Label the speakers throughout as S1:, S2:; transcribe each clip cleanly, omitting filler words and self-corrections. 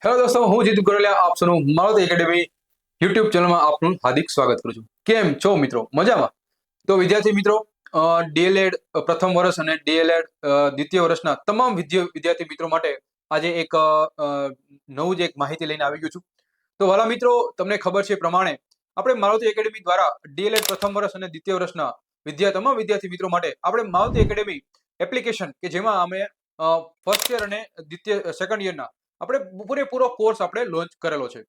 S1: Hello દોસ્તો, હું જીતુ ગોરલિયા આપ સૌનું મારુતિ એકેડેમી યુટ્યુબ ચેનલમાં આપનું હાર્દિક સ્વાગત કરું છું. કેમ છો મિત્રો? મજામાં? તો વિદ્યાર્થી મિત્રો, ડીએલએડ પ્રથમ વર્ષ અને ડીએલએડ દ્વિતીય વર્ષના તમામ વિદ્યાર્થી મિત્રો માટે આજે એક નવું જ એક માહિતી લઈને આવી ગયું છું. તો વાલા મિત્રો, તમને ખબર છે એ પ્રમાણે આપણે મારુતિ એકેડેમી દ્વારા ડીએલએડ પ્રથમ વર્ષ અને દ્વિતીય વર્ષના તમામ વિદ્યાર્થી મિત્રો માટે આપણે મારુતિ એકેડેમી એપ્લિકેશન કે જેમાં અમે ફર્સ્ટ યર અને સેકન્ડ યરના આપણે પૂરેપૂરો કોર્સ આપણે લોન્ચ કરેલો છે.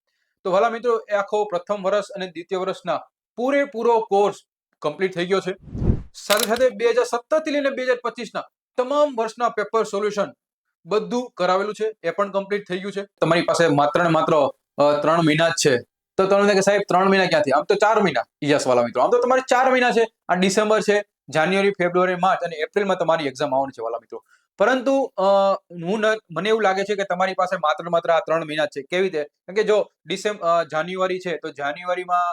S1: તો વાલા મિત્રો, એ આખો પ્રથમ વર્ષ અને દ્વિતીય વર્ષના પૂરેપૂરો કોર્સ કમ્પ્લીટ થઈ ગયો છે. સાથે સાથે 2017 થી લઈને 2025ના તમામ વર્ષના પેપર સોલ્યુશન બધું કરાવેલું છે, એ પણ કમ્પ્લીટ થઈ ગયું છે. તમારી પાસે માત્ર ને માત્ર 3 મહિના જ છે. તો તમને કે સાહેબ 3 મહિના ક્યાંથી? આમ તો 4 મહિના. યસ વાલા મિત્રો, આમ તો તમારે 4 મહિના છે. આ ડિસેમ્બર છે, જાન્યુઆરી, ફેબ્રુઆરી, માર્ચ અને એપ્રિલમાં તમારી એક્ઝામ આવવાની છે વાલા મિત્રો. પરંતુ મને એવું લાગે છે કે તમારી પાસે માત્ર ને માત્ર આ 3 મહિના જ છે. કેવી રીતે? કારણ કે જો જાન્યુઆરી છે તો જાન્યુઆરીમાં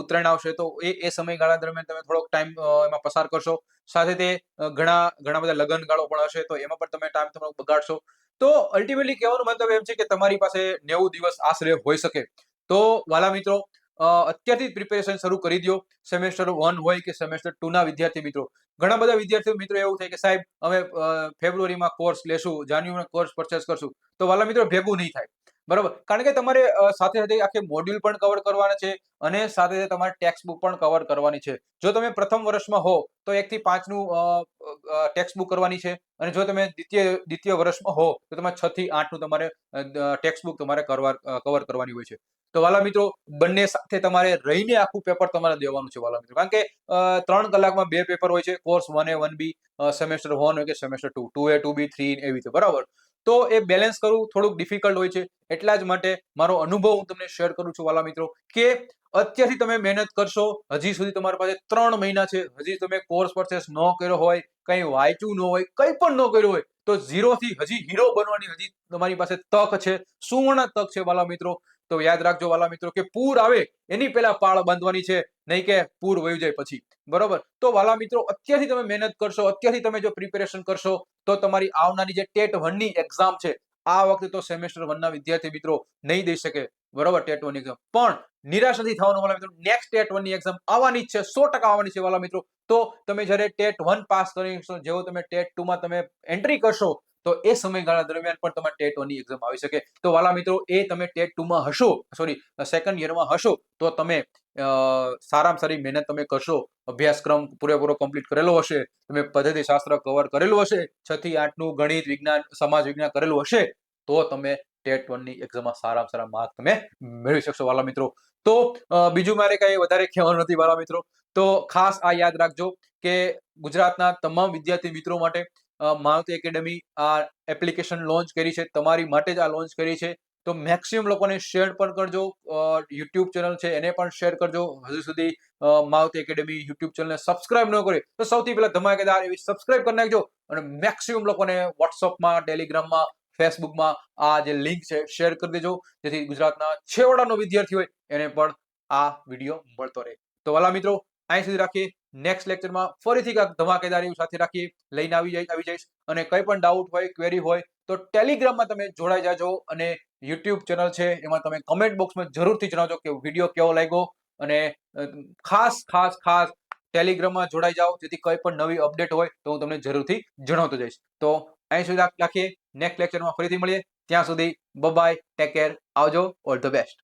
S1: ઉત્તરાયણ આવશે, તો એ સમયગાળા દરમિયાન તમે થોડોક ટાઈમ એમાં પસાર કરશો. સાથે તે ઘણા બધા લગ્ન ગાળો પણ હશે, તો એમાં પણ તમે ટાઈમ તમારો બગાડશો. તો અલ્ટિમેટલી કહેવાનું મતલબ એમ છે કે તમારી પાસે 90 દિવસ આશરે હોઈ શકે. તો વાલા મિત્રો, અત્યારથી જ પ્રિપેરેશન શરૂ કરી દો. સેમેસ્ટર 1 હોય કે સેમેસ્ટર 2 ના વિદ્યાર્થી મિત્રો, ઘણા બધા વિદ્યાર્થીઓ મિત્રો એવું થાય કે સાહેબ અમે ફેબ્રુઆરીમાં કોર્સ લેશું, જાન્યુઆરીમાં કોર્સ પરચેસ કરશું. તો વાલા મિત્રો, ભેગું નહીં થાય. બરાબર? કારણ કે તમારે સાથે સાથે આખે મોડ્યુલ પણ કવર કરવાના છે અને સાથે સાથે તમારે ટેક્સ્ટ બુક પણ કવર કરવાની છે. જો તમે પ્રથમ વર્ષમાં હો તો 1 થી 5 નું ટેક્સ્ટ બુક કરવાની છે, અને જો તમે દ્વિતીય વર્ષમાં હો તો તમારે 6 થી 8 નું તમારે ટેક્સ્ટ બુક તમારે કવર કરવાની હોય છે. તો વાલા મિત્રો, બંને સાથે તમારે રહીને આખું પેપર તમારે દેવાનું છે વાલા મિત્રો. કારણ કે 3 કલાકમાં 2 પેપર હોય છે, કોર્સ 1A 1B, સેમેસ્ટર 1 હોય કે સેમેસ્ટર 2, 2A 2B 3 એવી રીતે. બરાબર? તો એ બેલેન્સ કરવું થોડુંક ડિફિકલ્ટ હોય છે. એટલા જ માટે મારો અનુભવ હું તમને શેર કરું છું વાલા મિત્રો, કે અત્યારથી તમે મહેનત કરશો. હજી સુધી તમારી પાસે 3 મહિના છે. હજી તમે કોર્સ પરચેસ ન કર્યો હોય, કંઈ વાંચ્યું ન હોય, કંઈ પણ ન કર્યું હોય, તો ઝીરોથી હજી હીરો બનવાની હજી તમારી પાસે તક છે, સુવર્ણ તક છે વાલા મિત્રો. તો યાદ રાખજો વાલા મિત્રો, કે પૂર આવે એની પહેલા પાળ બાંધવાની છે, નહીં કે પૂર વહી જાય પછી. બરોબર? તો વાલા મિત્રો, અત્યારથી તમે મહેનત કરશો, અત્યારથી તમે જો પ્રિપેરેશન કરશો, તો તમારી આવનારી જે ટેટ 1 ની એક્ઝામ છે, આ વખતે તો સેમેસ્ટર 1 ના વિદ્યાર્થી મિત્રો નહીં દઈ શકે. બરોબર? ટેટ 1 ની એક્ઝામ પણ નિરાશ નથી થવાનું વાલા મિત્રો. નેક્સ્ટ ટેટ 1 ની એક્ઝામ આવવાની જ છે, 100% આવવાની છે વાલા મિત્રો. તો તમે જ્યારે ટેટ 1 પાસ કરીશો, જેવો તમે ટેટ 2 માં તમે એન્ટ્રી કરશો, તો એ સમયગાળા દરમિયાન પણ તમારે ટેટ 1 ની એક્ઝામ આવી શકે. તો વાલા મિત્રો, એ તમે ટેટ 2 માં હશો, સોરી સેકન્ડ યરમાં હશો, તો તમે સારામાં સારી મહેનત તમે કરશો, અભ્યાસક્રમ પૂરેપૂરો કમ્પ્લીટ કરેલો હશે, તમે પદ્ધતિશાસ્ત્ર કવર કરેલું હશે, 6 થી 8 નું ગણિત, વિજ્ઞાન, સમાજ વિજ્ઞાન કરેલું હશે, તો તમે ટેટ 1 ની એક્ઝામમાં સારામાં સારા માર્ક તમે મેળવી શકશો વાલા મિત્રો. તો બીજું મારે કઈ વધારે કહેવાનું નથી વાલા મિત્રો. તો ખાસ આ યાદ રાખજો કે ગુજરાતના તમામ વિદ્યાર્થી મિત્રો માટે મારુતિ એકેડેમી આ એપ્લિકેશન લોન્ચ કરી છે, તમારી માટે જ આ લોન્ચ કરી છે. તો મેક્સિમમ લોકોને શેર પણ કરજો. યુટ્યુબ ચેનલ છે એને પણ શેર કરજો. હજુ સુધી મારુતિ એકેડેમી યુટ્યુબ ચેનલને સબસ્ક્રાઇબ ન કરે તો સૌથી પહેલા ધમાકેદાર એવી સબસ્ક્રાઇબ કરી નાખજો, અને મેક્સિમમ લોકોને વોટ્સઅપમાં, ટેલિગ્રામમાં, ફેસબુકમાં આ જે લિંક છે શેર કરી દેજો, જેથી ગુજરાતના છેવાડાનો વિદ્યાર્થી હોય એને પણ આ વિડીયો મળતો રહે. તો વાલા મિત્રો, અહીં સુધી રાખીએ. નેક્સ્ટ લેક્ચરમાં ફરીથી કાંઈક ધમાકેદાર એવું સાથે રાખીએ, લઈને આવી જઈશ. અને કંઈ પણ ડાઉટ હોય, ક્વેરી હોય, તો ટેલિગ્રામમાં તમે જોડાઈ જાજો, અને યુટ્યુબ ચેનલ છે એમાં તમે કમેન્ટ બોક્સમાં જરૂરથી જણાવજો કે વિડીયો કેવો લાગ્યો. અને ખાસ ખાસ ખાસ ટેલિગ્રામમાં જોડાઈ જાઓ, જેથી કંઈ પણ નવી અપડેટ હોય તો હું તમને જરૂરથી જણાવતો જઈશ. તો અહીં સુધી રાખીએ. નેક્સ્ટ લેક્ચરમાં ફરીથી મળીએ. ત્યાં સુધી બાય, ટેક કેર, આવજો, ઓલ ધ બેસ્ટ.